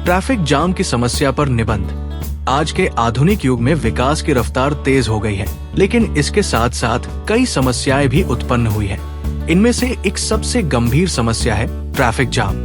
Traffic jam की समस्या पर निबंध। आज के आधुनिक युग में विकास की रफ्तार तेज हो गई है, लेकिन इसके साथ साथ कई समस्याएं भी उत्पन्न हुई है। इनमें से एक सबसे गंभीर समस्या है ट्रैफिक जाम।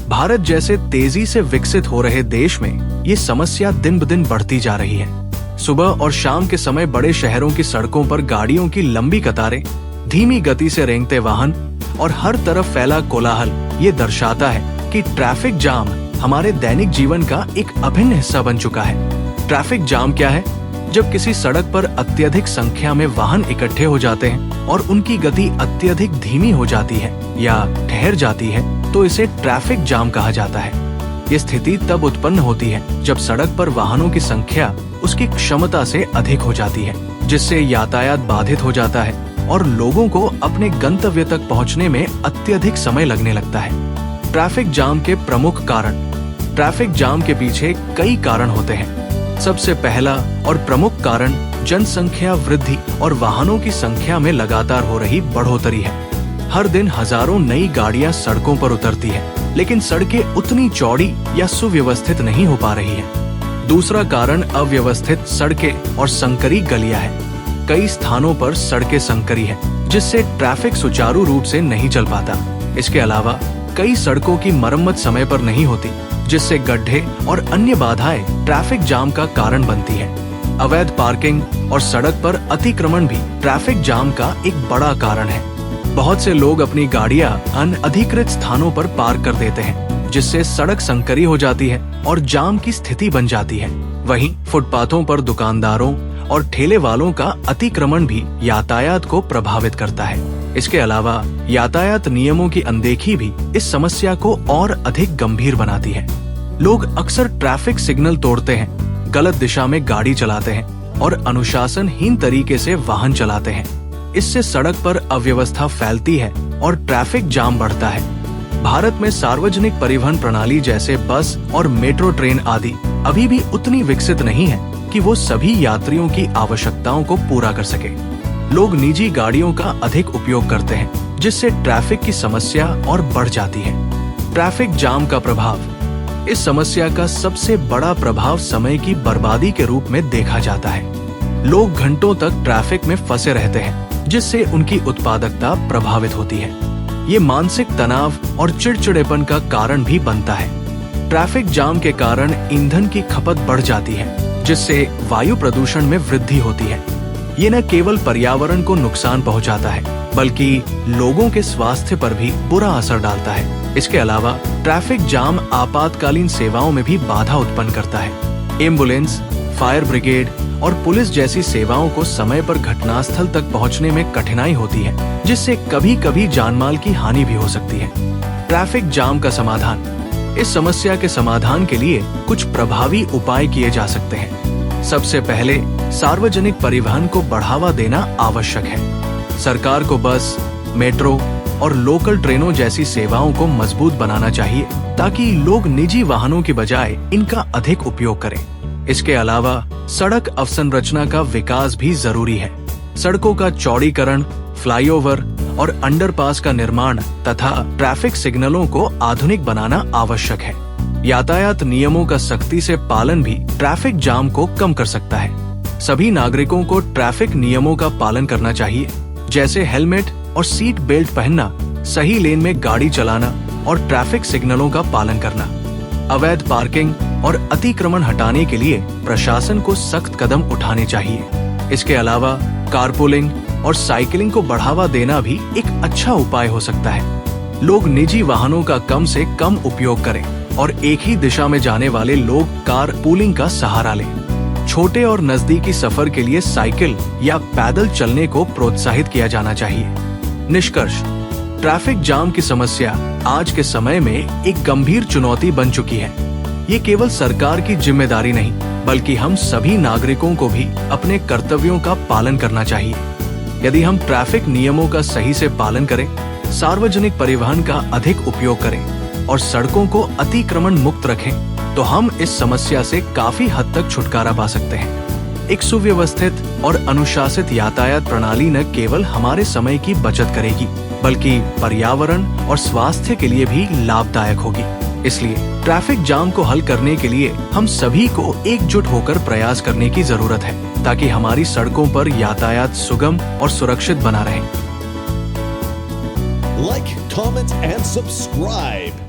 भारत जैसे तेजी से विकसित हो रहे देश में ये समस्या दिन ब दिन बढ़ती जा रही है। सुबह और शाम के समय बड़े शहरों की सड़कों पर गाड़ियों की लंबी कतारें, धीमी गति से रेंगते वाहन और हर तरफ फैला कोलाहल ये दर्शाता है कि ट्रैफिक जाम हमारे दैनिक जीवन का एक अभिन्न हिस्सा बन चुका है। ट्रैफिक जाम क्या है? जब किसी सड़क पर अत्यधिक संख्या में वाहन इकट्ठे हो जाते हैं और उनकी गति अत्यधिक धीमी हो जाती है या ठहर जाती है, तो इसे ट्रैफिक जाम कहा जाता है। ये स्थिति तब उत्पन्न होती है जब सड़क पर वाहनों की संख्या उसकी क्षमता से अधिक हो जाती है, जिससे यातायात बाधित हो जाता है और लोगों को अपने गंतव्य तक पहुंचने में अत्यधिक समय लगने लगता है। ट्रैफिक जाम के प्रमुख कारण। ट्रैफिक जाम के पीछे कई कारण होते हैं। सबसे पहला और प्रमुख कारण जनसंख्या वृद्धि और वाहनों की संख्या में लगातार हो रही बढ़ोतरी है। हर दिन हजारों नई गाड़ियां सड़कों पर उतरती हैं, लेकिन सड़कें उतनी चौड़ी या सुव्यवस्थित नहीं हो पा रही हैं। दूसरा कारण अव्यवस्थित सड़कें और संकरी गलियां हैं। कई स्थानों पर सड़कें संकरी हैं, जिससे ट्रैफिक सुचारू रूप से नहीं चल पाता। इसके अलावा कई सड़कों की मरम्मत समय पर नहीं होती, जिससे गड्ढे और अन्य बाधाएं ट्रैफिक जाम का कारण बनती है। अवैध पार्किंग और सड़क पर अतिक्रमण भी ट्रैफिक जाम का एक बड़ा कारण है। बहुत से लोग अपनी गाड़ियां अनअधिकृत स्थानों पर पार्क कर देते हैं, जिससे सड़क संकरी हो जाती है और जाम की स्थिति बन जाती है। वहीं फुटपाथों पर दुकानदारों और ठेले वालों का अतिक्रमण भी यातायात को प्रभावित करता है। इसके अलावा यातायात नियमों की अनदेखी भी इस समस्या को और अधिक गंभीर बनाती है। लोग अक्सर ट्रैफिक सिग्नल तोड़ते हैं, गलत दिशा में गाड़ी चलाते हैं और अनुशासनहीन तरीके से वाहन चलाते हैं। इससे सड़क पर अव्यवस्था फैलती है और ट्रैफिक जाम बढ़ता है। भारत में सार्वजनिक परिवहन प्रणाली जैसे बस और मेट्रो ट्रेन आदि अभी भी उतनी विकसित नहीं है कि वो सभी यात्रियों की आवश्यकताओं को पूरा कर सके। लोग निजी गाड़ियों का अधिक उपयोग करते हैं, जिससे ट्रैफिक की समस्या और बढ़ जाती है। ट्रैफिक जाम का प्रभाव। इस समस्या का सबसे बड़ा प्रभाव समय की बर्बादी के रूप में देखा जाता है। लोग घंटों तक ट्रैफिक में फंसे रहते हैं, जिससे उनकी उत्पादकता प्रभावित होती है। ये मानसिक तनाव और चिड़चिड़ेपन का कारण भी बनता है। ट्रैफिक जाम के कारण ईंधन की खपत बढ़ जाती है, जिससे वायु प्रदूषण में वृद्धि होती है। ये न केवल पर्यावरण को नुकसान पहुंचाता है, बल्कि लोगों के स्वास्थ्य पर भी बुरा असर डालता है। इसके अलावा ट्रैफिक जाम आपातकालीन सेवाओं में भी बाधा उत्पन्न करता है। एम्बुलेंस, फायर ब्रिगेड और पुलिस जैसी सेवाओं को समय पर घटनास्थल तक पहुंचने में कठिनाई होती है, जिससे कभी कभी जानमाल की हानि भी हो सकती है। ट्रैफिक जाम का समाधान। इस समस्या के समाधान के लिए कुछ प्रभावी उपाय किए जा सकते हैं। सबसे पहले सार्वजनिक परिवहन को बढ़ावा देना आवश्यक है। सरकार को बस, मेट्रो और लोकल ट्रेनों जैसी सेवाओं को मजबूत बनाना चाहिए, ताकि लोग निजी वाहनों की बजाय इनका अधिक उपयोग करें। इसके अलावा सड़क अवसंरचना का विकास भी जरूरी है। सड़कों का चौड़ीकरण, फ्लाईओवर और अंडरपास का निर्माण तथा ट्रैफिक सिग्नलों को आधुनिक बनाना आवश्यक है। यातायात नियमों का सख्ती से पालन भी ट्रैफिक जाम को कम कर सकता है। सभी नागरिकों को ट्रैफिक नियमों का पालन करना चाहिए, जैसे हेलमेट और सीट बेल्ट पहनना, सही लेन में गाड़ी चलाना और ट्रैफिक सिग्नलों का पालन करना। अवैध पार्किंग और अतिक्रमण हटाने के लिए प्रशासन को सख्त कदम उठाने चाहिए। इसके अलावा कारपूलिंग और साइकिलिंग को बढ़ावा देना भी एक अच्छा उपाय हो सकता है। लोग निजी वाहनों का कम से कम उपयोग करें और एक ही दिशा में जाने वाले लोग कार पूलिंग का सहारा लें। छोटे और नजदीकी सफर के लिए साइकिल या पैदल चलने को प्रोत्साहित किया जाना चाहिए। निष्कर्ष। ट्रैफिक जाम की समस्या आज के समय में एक गंभीर चुनौती बन चुकी है। ये केवल सरकार की जिम्मेदारी नहीं, बल्कि हम सभी नागरिकों को भी अपने कर्तव्यों का पालन करना चाहिए। यदि हम ट्रैफिक नियमों का सही से पालन करें, सार्वजनिक परिवहन का अधिक उपयोग करें और सड़कों को अतिक्रमण मुक्त रखें, तो हम इस समस्या से काफी हद तक छुटकारा पा सकते हैं। एक सुव्यवस्थित और अनुशासित यातायात प्रणाली न केवल हमारे समय की बचत करेगी, बल्कि पर्यावरण और स्वास्थ्य के लिए भी लाभदायक होगी। इसलिए ट्रैफिक जाम को हल करने के लिए हम सभी को एकजुट होकर प्रयास करने की जरूरत है, ताकि हमारी सड़कों पर यातायात सुगम और सुरक्षित बना रहे। Like, comment, and subscribe.